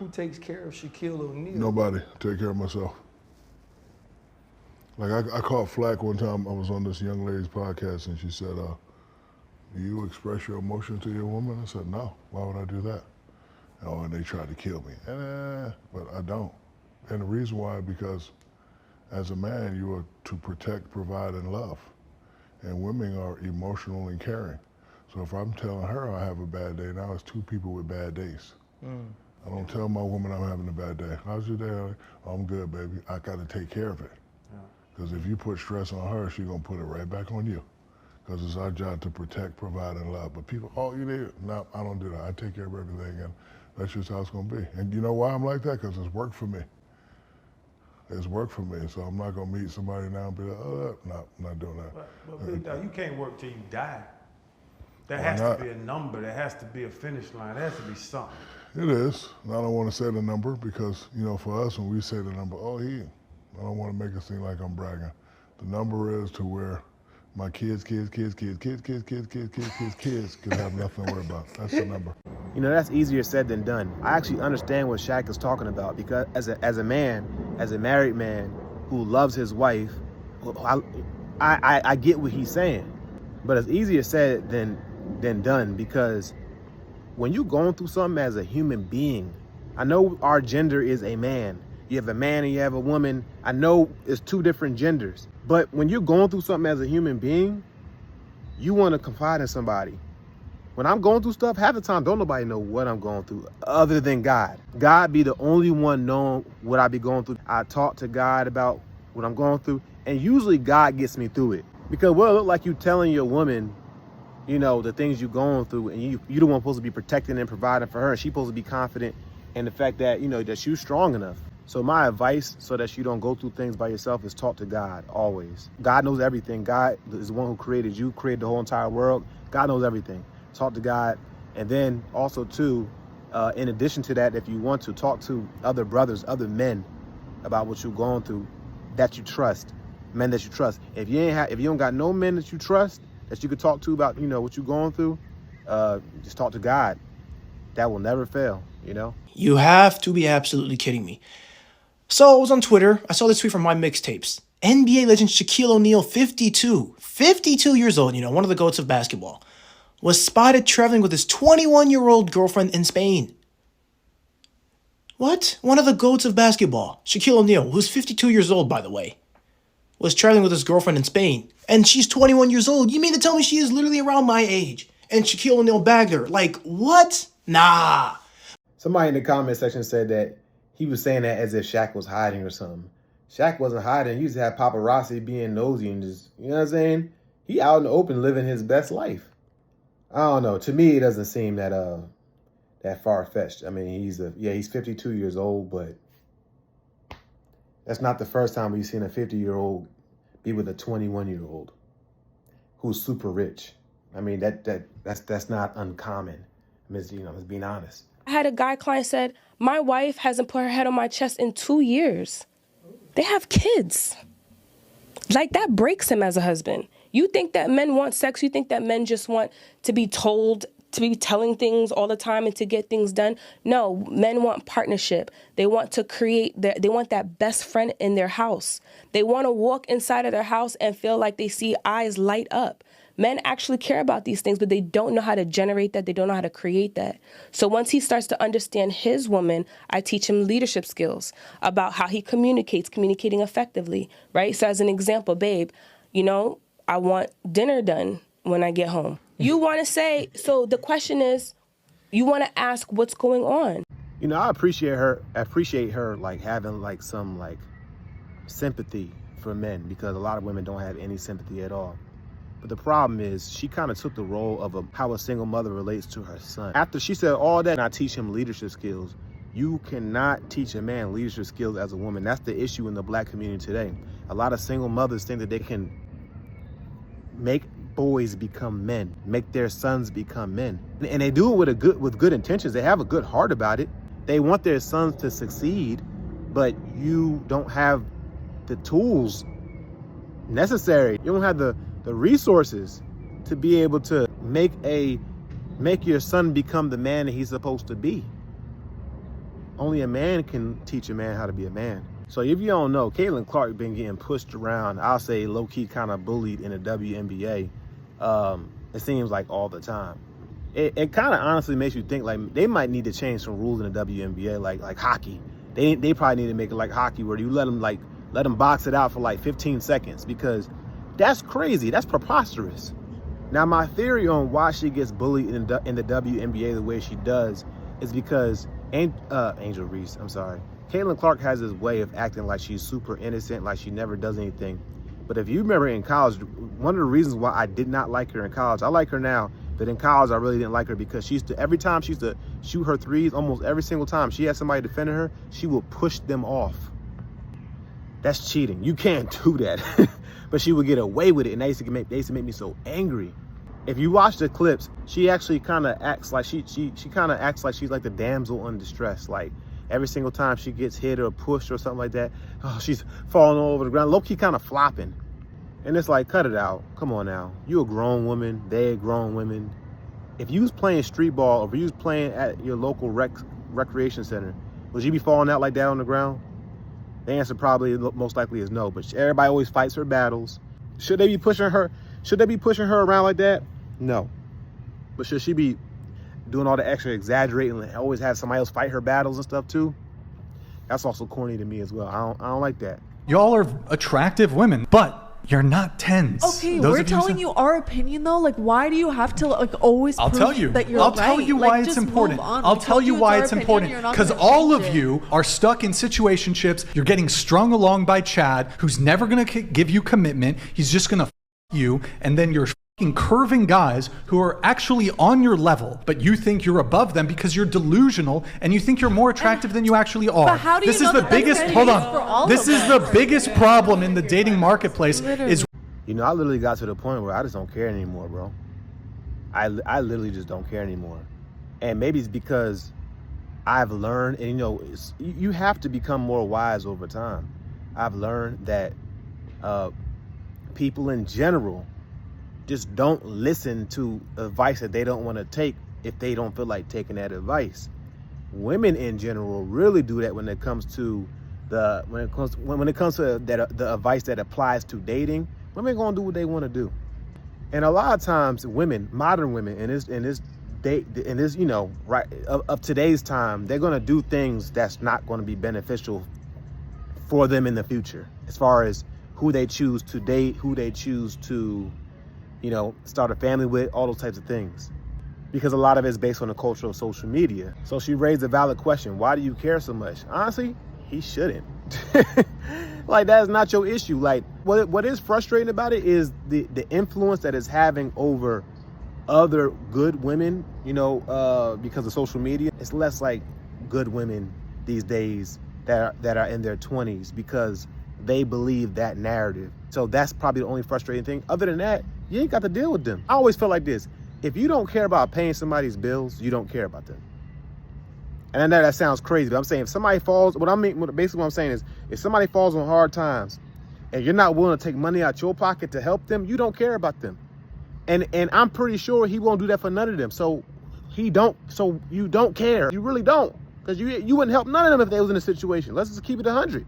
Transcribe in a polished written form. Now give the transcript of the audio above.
Who takes care of Shaquille O'Neal? Nobody. I take care of myself. Like I caught flack one time. I was on this young lady's podcast and she said, do you express your emotion to your woman? I said, no. Why would I do that? Oh, and they tried to kill me. But I don't. And the reason why, because as a man, you are to protect, provide, and love. And women are emotional and caring. So if I'm telling her I have a bad day, now it's two people with bad days. I don't tell my woman I'm having a bad day. How's your day? Oh, I'm good, baby. I got to take care of it. Because if you put stress on her, she's going to put it right back on you. Because it's our job to protect, provide, and love. But people, oh, you need it. No, I don't do that. I take care of everything, and that's just how it's going to be. And you know why I'm like that? Because it's worked for me. It's worked for me. So I'm not going to meet somebody now and be like, oh, no, I'm not doing that. But Big Dog, you can't work till you die. There has to be a number. There has to be a finish line. There has to be something. It is. And I don't want to say the number because, you know, for us, when we say the number, I don't want to make it seem like I'm bragging. The number is to where my kids can have nothing to worry about. That's the number. You know, that's easier said than done. I actually understand what Shaq is talking about because as a man, as a married man who loves his wife, I get what he's saying. But it's easier said than done because when you're going through something as a human being, I know our gender is a man. You have a man and you have a woman. I know it's two different genders. But when you're going through something as a human being, you want to confide in somebody. When I'm going through stuff, half the time, don't nobody know what I'm going through other than God. God be the only one knowing what I be going through. I talk to God about what I'm going through, and usually God gets me through it. Because what it look like you telling your woman, you know, the things you're going through, and you the one supposed to be protecting and providing for her, and she's supposed to be confident in the fact that, you know, that you're strong enough. So my advice, so that you don't go through things by yourself, is talk to God always. God knows everything. God is the one who created you, created the whole entire world. God knows everything. Talk to God. And then also too, in addition to that, if you want to, talk to other brothers, other men about what you're going through that you trust, men that you trust. If you don't got no men that you trust, that you could talk to about, you know, what you're going through, just talk to God. That will never fail, you know? You have to be absolutely kidding me. So I was on Twitter. I saw this tweet from my mixtapes. NBA legend Shaquille O'Neal, 52 years old, you know, one of the GOATs of basketball, was spotted traveling with his 21-year-old girlfriend in Spain. What? One of the GOATs of basketball, Shaquille O'Neal, who's 52 years old, by the way, was traveling with his girlfriend in Spain. And she's 21 years old. You mean to tell me she is literally around my age? And Shaquille O'Neal bagged her. Like, what? Nah. Somebody in the comment section said that he was saying that as if Shaq was hiding or something. Shaq wasn't hiding. He used to have paparazzi being nosy and just, you know what I'm saying? He out in the open living his best life. I don't know. To me, it doesn't seem that that far-fetched. I mean, he's 52 years old, but that's not the first time we've seen a 50-year-old be with a 21-year-old who's super rich. I mean, that's not uncommon. I mean, you know, let's be honest. I had a guy client said, my wife hasn't put her head on my chest in 2 years. They have kids. Like, that breaks him as a husband. You think that men want sex? You think that men just want to be told, to be telling things all the time and to get things done? No, men want partnership. They want to they want that best friend in their house. They want to walk inside of their house and feel like they see eyes light up. Men actually care about these things, but they don't know how to generate that. They don't know how to create that. So once he starts to understand his woman, I teach him leadership skills about how he communicating effectively, right? So as an example, babe, you know, I want dinner done when I get home. You want to say, so the question is, you want to ask what's going on. You know, I appreciate her like having like some like sympathy for men, because a lot of women don't have any sympathy at all. But the problem is she kind of took the role of how a single mother relates to her son. After she said all that, I teach him leadership skills. You cannot teach a man leadership skills as a woman. That's the issue in the black community today. A lot of single mothers think that they can make boys become men, make their sons become men. And they do it with good intentions. They have a good heart about it. They want their sons to succeed, but you don't have the tools necessary. You don't have the resources to be able to make your son become the man that he's supposed to be. only a man can teach a man how to be a man. So if you don't know, Caitlin Clark been getting pushed around, I'll say low-key kind of bullied in the WNBA. It seems like all the time. It kind of honestly makes you think like they might need to change some rules in the WNBA, like hockey. They probably need to make it like hockey where you let them box it out for like 15 seconds, because that's crazy. That's preposterous. Now, my theory on why she gets bullied in the WNBA the way she does is because Angel Reese, I'm sorry. Caitlin Clark has this way of acting like she's super innocent, like she never does anything. But if you remember in college, one of the reasons why I did not like her in college, I like her now, but in college I really didn't like her because every time she used to shoot her threes, almost every single time she had somebody defending her, she would push them off. That's cheating. You can't do that. But she would get away with it, and they used to make me so angry. If you watch the clips, she actually kind of acts like she kind of acts like she's like the damsel in distress. Like every single time she gets hit or pushed or something like that, oh, she's falling all over the ground, low-key kind of flopping. And it's like, cut it out. Come on now. You a grown woman. They grown women. If you was playing street ball, or if you was playing at your local recreation center, would you be falling out like that on the ground? The answer probably most likely is no. But everybody always fights her battles. Should they be pushing her? Should they be pushing her around like that? No. But should she be doing all the extra exaggerating and always have somebody else fight her battles and stuff too? That's also corny to me as well. I don't like that. Y'all are attractive women, but you're not 10s. Okay, we're telling you our opinion though. Like, why do you have to like always I'll prove tell you. that you're I'll right? tell you why Like, it's just important. move on. I'll We tell told you it's why our it's opinion, important. you're not Because gonna all change of it. you are stuck in situationships. You're getting strung along by Chad, who's never going to give you commitment. He's just going to you, and then you're curving guys who are actually on your level, but you think you're above them because you're delusional and you think you're more attractive than you actually are. But how do you This know is the that that's biggest. the Hold case for all on. This of is them? the biggest problem in the dating marketplace. Is You know, I literally got to the point where I just don't care anymore, bro. I literally just don't care anymore. And maybe it's because I've learned, and you know, you have to become more wise over time. I've learned that people in general just don't listen to advice that they don't want to take if they don't feel like taking that advice. Women in general really do that when it comes to the advice that applies to dating. Women gonna do what they want to do, and a lot of times women, modern women, in this you know, right of today's time, they're gonna do things that's not going to be beneficial for them in the future, as far as who they choose to date, who they choose to, you know, start a family with, all those types of things. Because a lot of it is based on the culture of social media. So she raised a valid question. Why do you care so much? Honestly, he shouldn't. Like, that is not your issue. Like, what is frustrating about it is the influence that it's having over other good women, you know, because of social media. It's less like good women these days that are in their 20s because they believe that narrative. So that's probably the only frustrating thing. Other than that, you ain't got to deal with them. I always feel like this. If you don't care about paying somebody's bills, you don't care about them. And I know that sounds crazy, but I'm saying if somebody falls, basically what I'm saying is, if somebody falls on hard times and you're not willing to take money out your pocket to help them, you don't care about them. And I'm pretty sure he won't do that for none of them. So you don't care. You really don't. Because you wouldn't help none of them if they was in a situation. Let's just keep it 100.